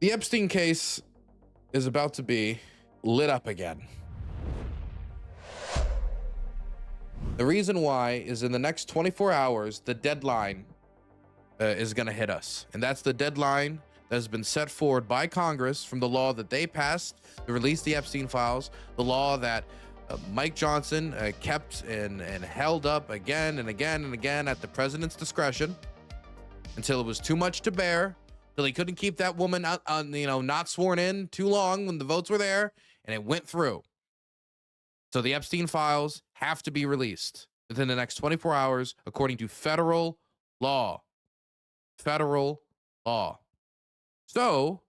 The Epstein case is about to be lit up again. The reason why is in the next 24 hours, the deadline is going to hit us. And that's the deadline that has been set forward by Congress from the law that they passed to release the Epstein files, the law that Mike Johnson kept and held up again and again and again at the president's discretion until it was too much to bear, till he couldn't keep that woman out on, not sworn in too long when the votes were there, and it went through. So the Epstein files have to be released within the next 24 hours, according to federal law. Federal law. So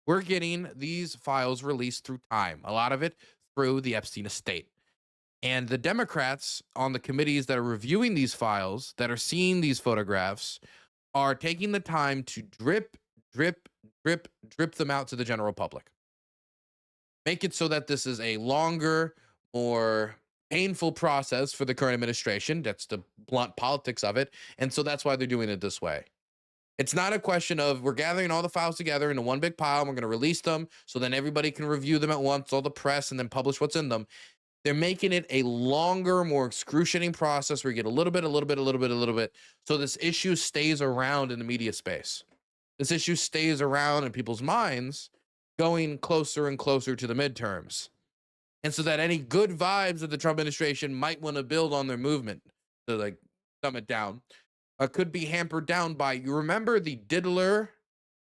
we're getting these files released through time, a lot of it through the Epstein estate. And the Democrats on the committees that are reviewing these files, that are seeing these photographs, are taking the time to drip them out to the general public. Make it so that this is a longer, more painful process for the current administration. That's the blunt politics of it. And so that's why they're doing it this way. It's not a question of we're gathering all the files together into one big pile and we're going to release them so then everybody can review them at once, all the press, and then publish what's in them. They're making it a longer, more excruciating process where you get a little bit. So this issue stays around in the media space. This issue stays around in people's minds, going closer and closer to the midterms. And so that any good vibes that the Trump administration might want to build on their movement to dumb it down, could be hampered down by, you remember the diddler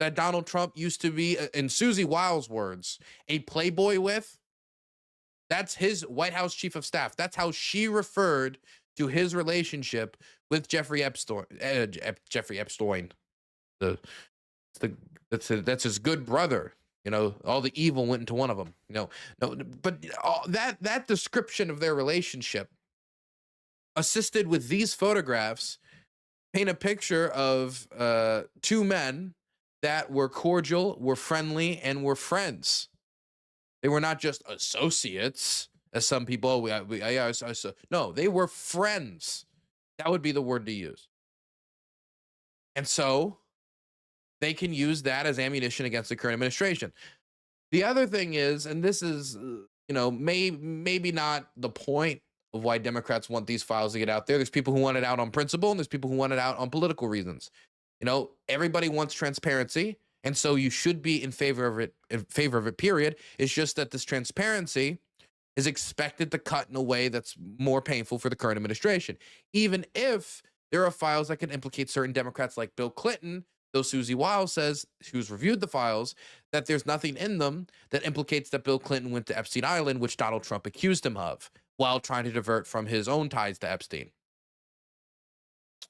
that Donald Trump used to be, in Susie Wiles' words, a playboy with? That's his White House chief of staff. That's how she referred to his relationship with Jeffrey Epstein. That's his good brother. All the evil went into one of them. But that description of their relationship, assisted with these photographs, paint a picture of two men that were cordial, were friendly, and were friends. They were not just associates, as some people. No, they were friends. That would be the word to use. And so they can use that as ammunition against the current administration. The other thing is, and this is, maybe not the point of why Democrats want these files to get out there. There's people who want it out on principle, and there's people who want it out on political reasons. Everybody wants transparency, and so you should be in favor of it, period. It's just that this transparency is expected to cut in a way that's more painful for the current administration. Even if there are files that can implicate certain Democrats like Bill Clinton, though Susie Wiles says, who's reviewed the files, that there's nothing in them that implicates that Bill Clinton went to Epstein Island, which Donald Trump accused him of, while trying to divert from his own ties to Epstein.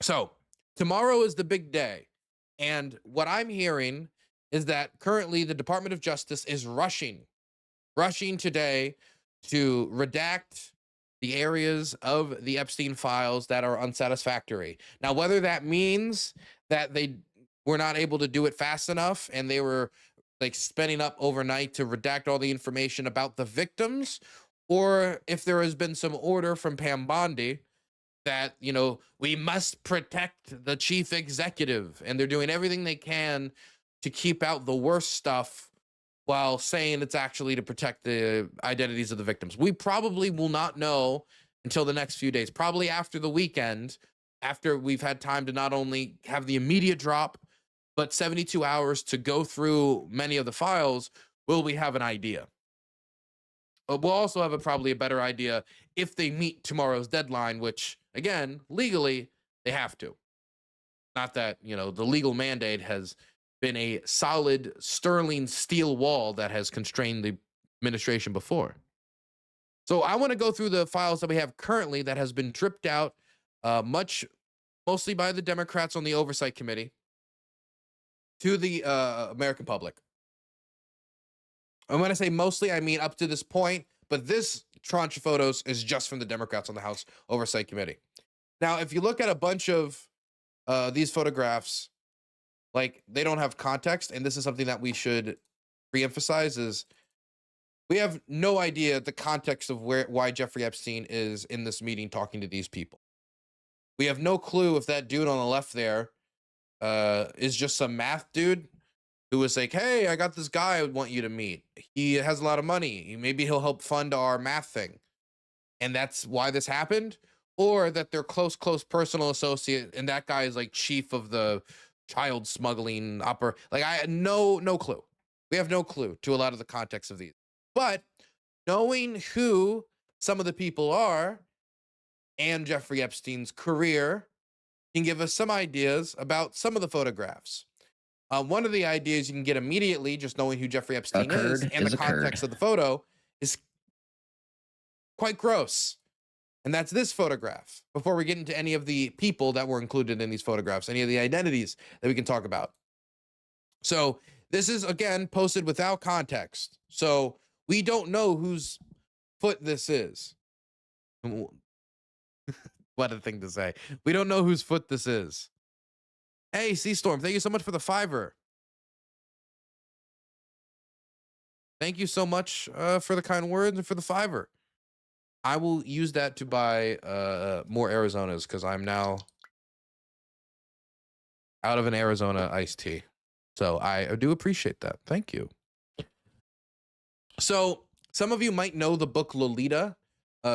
So tomorrow is the big day. And what I'm hearing is that currently the Department of Justice is rushing today to redact the areas of the Epstein files that are unsatisfactory. Now, whether that means that they were not able to do it fast enough and they were spending up overnight to redact all the information about the victims, or if there has been some order from Pam Bondi that, we must protect the chief executive, and they're doing everything they can to keep out the worst stuff while saying it's actually to protect the identities of the victims. We probably will not know until the next few days, probably after the weekend, after we've had time to not only have the immediate drop, but 72 hours to go through many of the files, will we have an idea. We'll also have probably a better idea if they meet tomorrow's deadline, which, again, legally, they have to. Not that, the legal mandate has been a solid sterling steel wall that has constrained the administration before. So I want to go through the files that we have currently that has been dripped out mostly by the Democrats on the Oversight Committee to the American public. And when I say mostly, I mean up to this point, but this tranche of photos is just from the Democrats on the House Oversight Committee. Now, if you look at a bunch of these photographs, they don't have context, and this is something that we should reemphasize, is we have no idea the context of why Jeffrey Epstein is in this meeting talking to these people. We have no clue if that dude on the left there is just some math dude who was like, hey, I got this guy I would want you to meet. He has a lot of money. Maybe he'll help fund our math thing. And that's why this happened. Or that they're close personal associate, and that guy is like chief of the child smuggling like I had no clue. We have no clue to a lot of the context of these. But knowing who some of the people are and Jeffrey Epstein's career can give us some ideas about some of the photographs. One of the ideas you can get immediately, just knowing who Jeffrey Epstein is and the context of the photo, is quite gross. And that's this photograph. Before we get into any of the people that were included in these photographs, any of the identities that we can talk about. So this is, again, posted without context. So we don't know whose foot this is. What a thing to say. We don't know whose foot this is. Hey, Seastorm, thank you so much for the $5. Thank you so much for the kind words and for the $5. I will use that to buy more Arizonas because I'm now out of an Arizona iced tea. So I do appreciate that. Thank you. So some of you might know the book Lolita.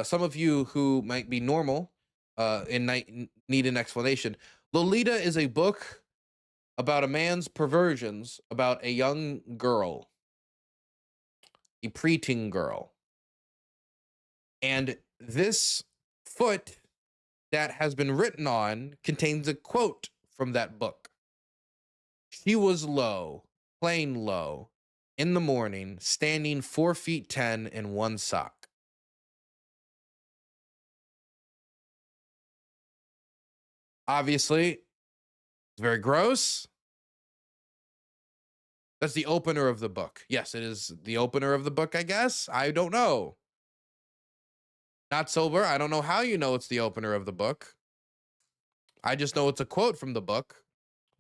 Some of you who might be normal and need an explanation. Lolita is a book about a man's perversions about a young girl, a preteen girl. And this foot that has been written on contains a quote from that book. She was low, plain low, in the morning, standing 4 feet 10 in one sock. Obviously, it's very gross. That's the opener of the book. Yes, it is the opener of the book, I guess. I don't know. Not sober. I don't know how you know it's the opener of the book. I just know it's a quote from the book.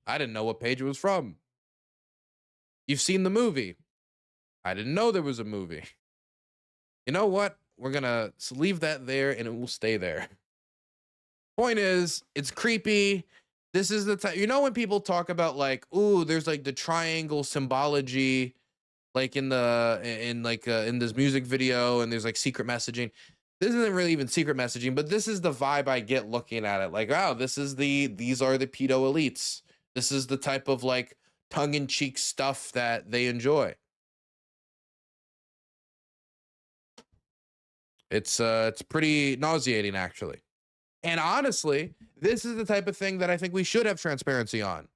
I didn't know what page it was from. You've seen the movie. I didn't know there was a movie. You know what? We're going to leave that there and it will stay there. Point is, it's creepy. This is the time, you know, when people talk about like, ooh, there's like the triangle symbology, like in this music video, and there's like secret messaging. This isn't really even secret messaging, but this is the vibe I get looking at it. Like, wow, these are the pedo elites. This is the type of like tongue-in-cheek stuff that they enjoy. It's pretty nauseating, actually. And honestly, this is the type of thing that I think we should have transparency on.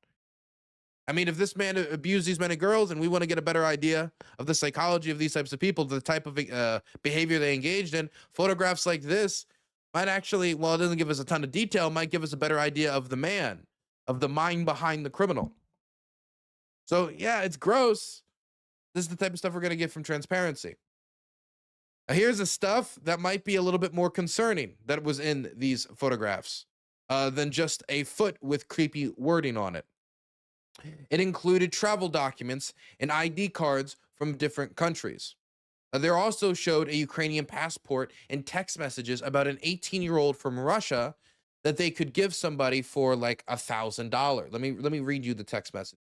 I mean, if this man abused these many girls and we want to get a better idea of the psychology of these types of people, the type of behavior they engaged in, photographs like this might actually, well, it doesn't give us a ton of detail, might give us a better idea of the man, of the mind behind the criminal. So yeah, it's gross. This is the type of stuff we're going to get from transparency. Now, here's the stuff that might be a little bit more concerning that was in these photographs than just a foot with creepy wording on it. It included travel documents and ID cards from different countries. There also showed a Ukrainian passport and text messages about an 18-year-old from Russia that they could give somebody for like $1,000. Let me read you the text message.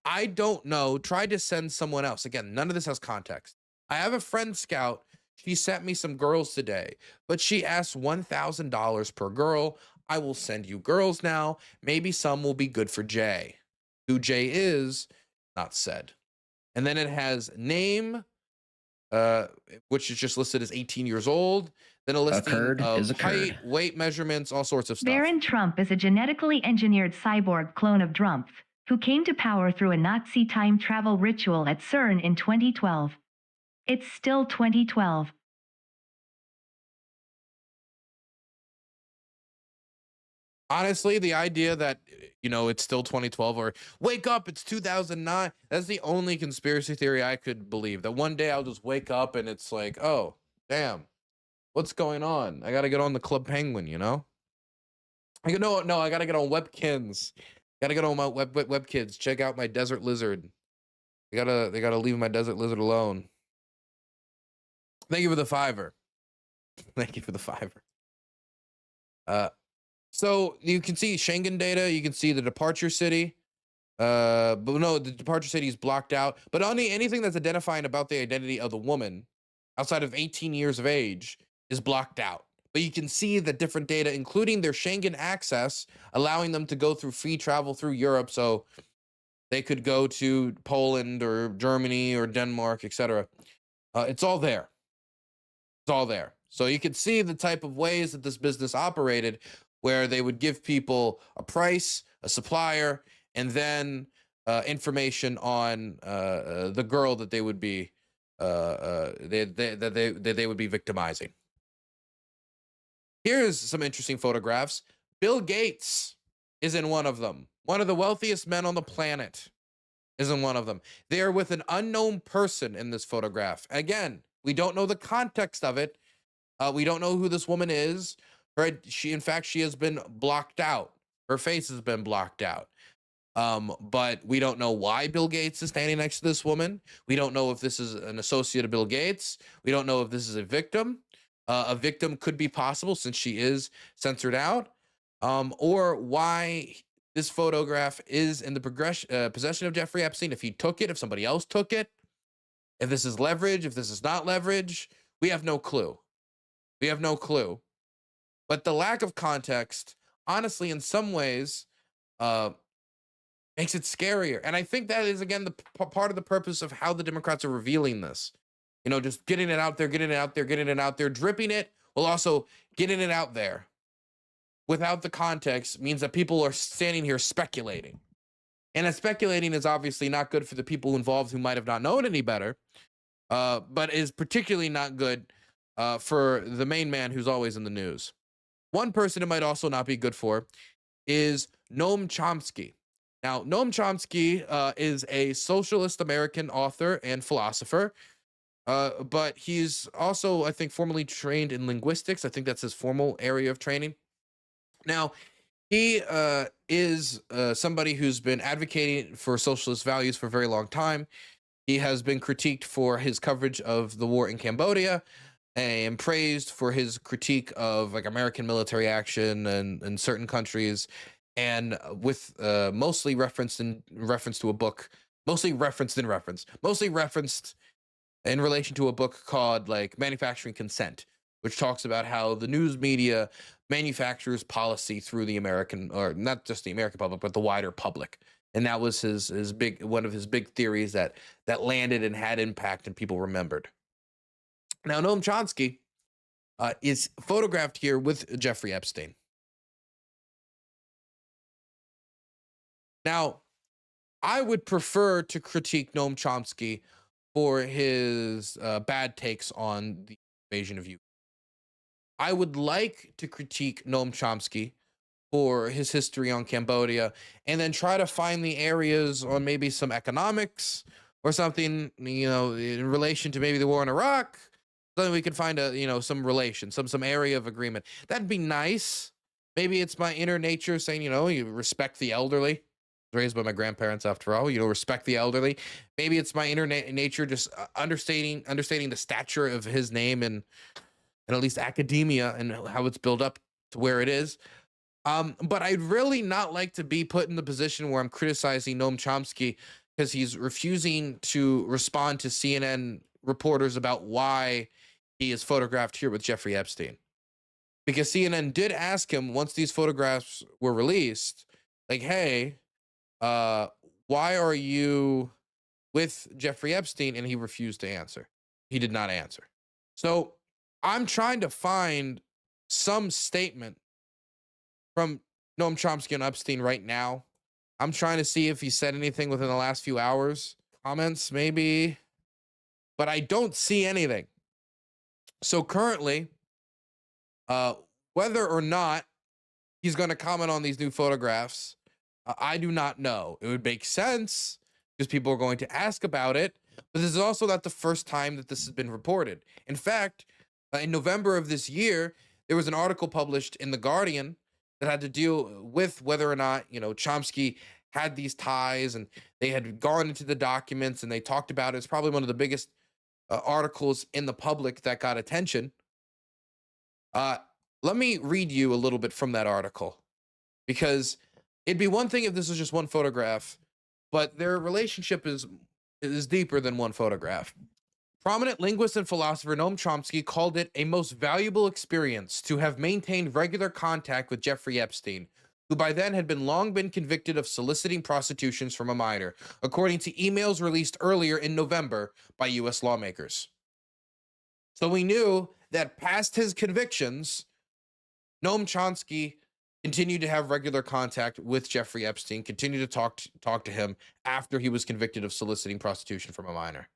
I don't know. Try to send someone else. Again, none of this has context. I have a friend scout. She sent me some girls today, but she asked $1,000 per girl. I will send you girls now. Maybe some will be good for Jay. Who Jay is, not said. And then it has name, which is just listed as 18 years old. Then a listing of height, weight measurements, all sorts of stuff. Baron Trump is a genetically engineered cyborg clone of Drumpf, who came to power through a Nazi time travel ritual at CERN in 2012. It's still 2012. Honestly, the idea that, you know, it's still 2012 or wake up, it's 2009. That's the only conspiracy theory I could believe, that one day I'll just wake up and it's like, oh, damn, what's going on? I got to get on the Club Penguin, you know? I go, no, I got to get on Webkins. Got to get on my Webkids. Check out my desert lizard. They gotta leave my desert lizard alone. Thank you for the $5. Thank you for the $5. So you can see Schengen data. You can see the departure city. But no, the departure city is blocked out. But only anything that's identifying about the identity of the woman outside of 18 years of age is blocked out. But you can see the different data, including their Schengen access, allowing them to go through free travel through Europe. So they could go to Poland or Germany or Denmark, etc. It's all there. It's all there. So you can see the type of ways that this business operated, where they would give people a price, a supplier, and then information on the girl that they would be they would be victimizing. Here's some interesting photographs. Bill Gates is in one of them. One of the wealthiest men on the planet is in one of them. They are with an unknown person in this photograph. Again, we don't know the context of it. We don't know who this woman is. In fact, she has been blocked out. Her face has been blocked out. But we don't know why Bill Gates is standing next to this woman. We don't know if this is an associate of Bill Gates. We don't know if this is a victim. A victim could be possible since she is censored out. Or why this photograph is in the possession of Jeffrey Epstein. If he took it, if somebody else took it, if this is leverage, if this is not leverage, we have no clue. We have no clue. But the lack of context, honestly, in some ways, makes it scarier. And I think that is, again, the part of the purpose of how the Democrats are revealing this. You know, just getting it out there, getting it out there, getting it out there, dripping it, while also getting it out there without the context means that people are standing here speculating. And that speculating is obviously not good for the people involved who might have not known any better, but is particularly not good for the main man who's always in the news. One person it might also not be good for is Noam Chomsky. Now, Noam Chomsky is a socialist American author and philosopher, but he's also, I think, formally trained in linguistics. I think that's his formal area of training. Now, he is somebody who's been advocating for socialist values for a very long time. He has been critiqued for his coverage of the war in Cambodia and praised for his critique of like American military action and certain countries, and with mostly referenced in relation to a book called like Manufacturing Consent, which talks about how the news media manufactures policy through the American, or not just the American public, but the wider public. And that was one of his big theories that landed and had impact and people remembered. Now, Noam Chomsky is photographed here with Jeffrey Epstein. Now, I would prefer to critique Noam Chomsky for his bad takes on the invasion of Ukraine. I would like to critique Noam Chomsky for his history on Cambodia, and then try to find the areas on maybe some economics or something, you know, in relation to maybe the war in Iraq. So we could find some relation, some area of agreement. That'd be nice. Maybe it's my inner nature saying, you respect the elderly. Raised by my grandparents, after all, respect the elderly. Maybe it's my inner nature just understanding the stature of his name and at least academia and how it's built up to where it is. But I'd really not like to be put in the position where I'm criticizing Noam Chomsky because he's refusing to respond to CNN reporters about why he is photographed here with Jeffrey Epstein. Because CNN did ask him once these photographs were released, like, hey, why are you with Jeffrey Epstein? And he refused to answer. He did not answer. So I'm trying to find some statement from Noam Chomsky and Epstein right now. I'm trying to see if he said anything within the last few hours. Comments, maybe. But I don't see anything. So currently, whether or not he's going to comment on these new photographs, I do not know. It would make sense because people are going to ask about it. But this is also not the first time that this has been reported. In fact, in November of this year, there was an article published in The Guardian that had to deal with whether or not, Chomsky had these ties, and they had gone into the documents and they talked about it. It's probably one of the biggest articles in the public that got attention. Let me read you a little bit from that article, because it'd be one thing if this was just one photograph, but their relationship is deeper than one photograph. Prominent linguist and philosopher Noam Chomsky called it a most valuable experience to have maintained regular contact with Jeffrey Epstein, who by then had long been convicted of soliciting prostitutions from a minor, according to emails released earlier in November by U.S. lawmakers. So we knew that past his convictions, Noam Chomsky continued to have regular contact with Jeffrey Epstein, continued to talk to him after he was convicted of soliciting prostitution from a minor.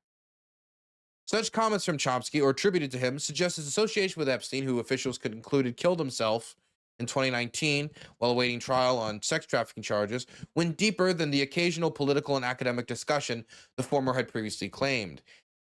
Such comments from Chomsky, or attributed to him, suggest his association with Epstein, who officials concluded killed himself in 2019 while awaiting trial on sex trafficking charges, went deeper than the occasional political and academic discussion the former had previously claimed.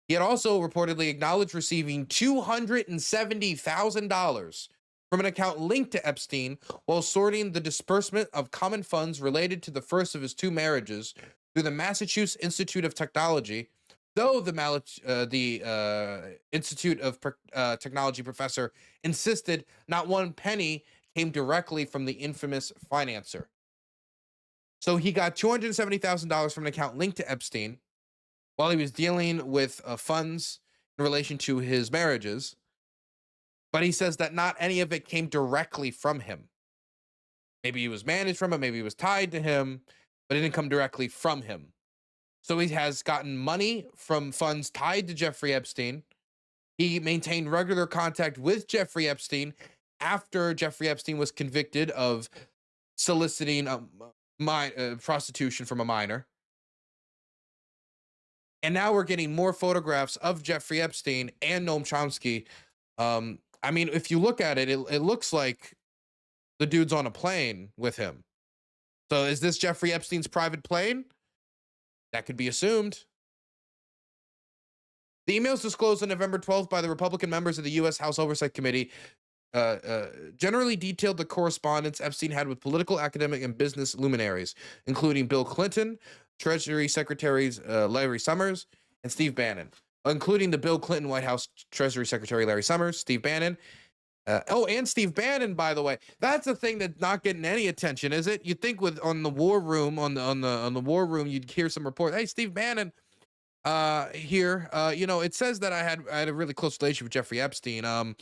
He had also reportedly acknowledged receiving $270,000 from an account linked to Epstein while sorting the disbursement of common funds related to the first of his two marriages through the Massachusetts Institute of Technology, though the Institute of Technology professor insisted not one penny came directly from the infamous financer. So he got $270,000 from an account linked to Epstein while he was dealing with funds in relation to his marriages, but he says that not any of it came directly from him. Maybe he was managed from him, maybe he was tied to him, but it didn't come directly from him. So he has gotten money from funds tied to Jeffrey Epstein. He maintained regular contact with Jeffrey Epstein after Jeffrey Epstein was convicted of soliciting prostitution from a minor. And now we're getting more photographs of Jeffrey Epstein and Noam Chomsky. I mean, if you look at it, it looks like the dude's on a plane with him. So is this Jeffrey Epstein's private plane? That could be assumed. The emails disclosed on November 12th by the Republican members of the U.S. House Oversight Committee generally detailed the correspondence Epstein had with political, academic, and business luminaries, including Bill Clinton, Treasury Secretaries Larry Summers, and Steve Bannon, including the Bill Clinton White House Treasury Secretary Larry Summers, Steve Bannon. And Steve Bannon, by the way, that's a thing that's not getting any attention, is it? You'd think on the War Room, on the War Room, you'd hear some report. Hey, Steve Bannon, here, it says that I had a really close relationship with Jeffrey Epstein.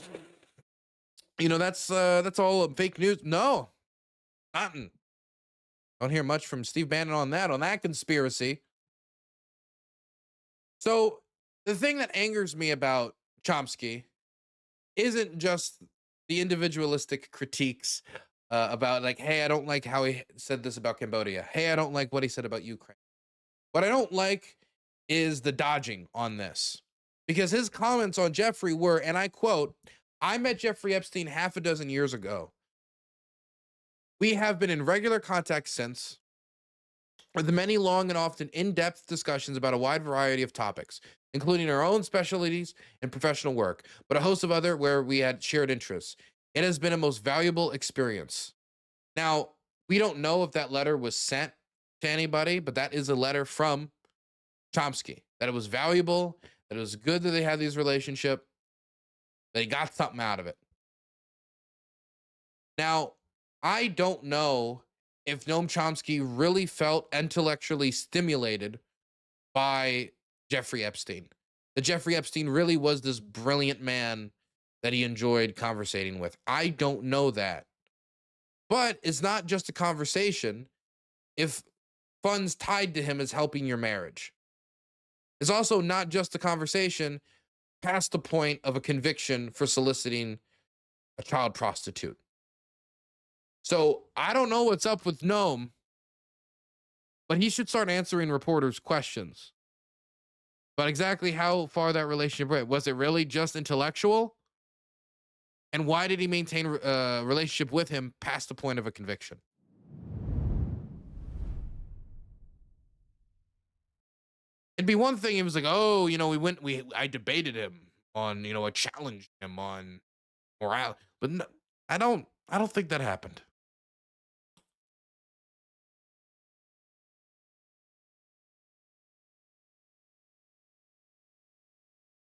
That's all fake news. No, nothing. Don't hear much from Steve Bannon on that conspiracy. So the thing that angers me about Chomsky isn't just the individualistic critiques about like, hey, I don't like how he said this about Cambodia. Hey, I don't like what he said about Ukraine. What I don't like is the dodging on this, because his comments on Jeffrey were, and I quote, "I met Jeffrey Epstein half a dozen years ago. We have been in regular contact since, with many long and often in-depth discussions about a wide variety of topics, including our own specialties and professional work, but a host of other where we had shared interests. It has been a most valuable experience." Now, we don't know if that letter was sent to anybody, but that is a letter from Chomsky, that it was valuable, that it was good that they had this relationship, that he got something out of it. Now, I don't know if Noam Chomsky really felt intellectually stimulated by Jeffrey Epstein. That Jeffrey Epstein really was this brilliant man that he enjoyed conversating with. I don't know that. But it's not just a conversation if funds tied to him is helping your marriage. It's also not just a conversation past the point of a conviction for soliciting a child prostitute. So I don't know what's up with Noam, but he should start answering reporters' questions. But exactly how far that relationship went. Was it really just intellectual? And why did he maintain a relationship with him past the point of a conviction? It'd be one thing. He was like, oh, I debated him on, I challenged him on morale. But no, I don't think that happened.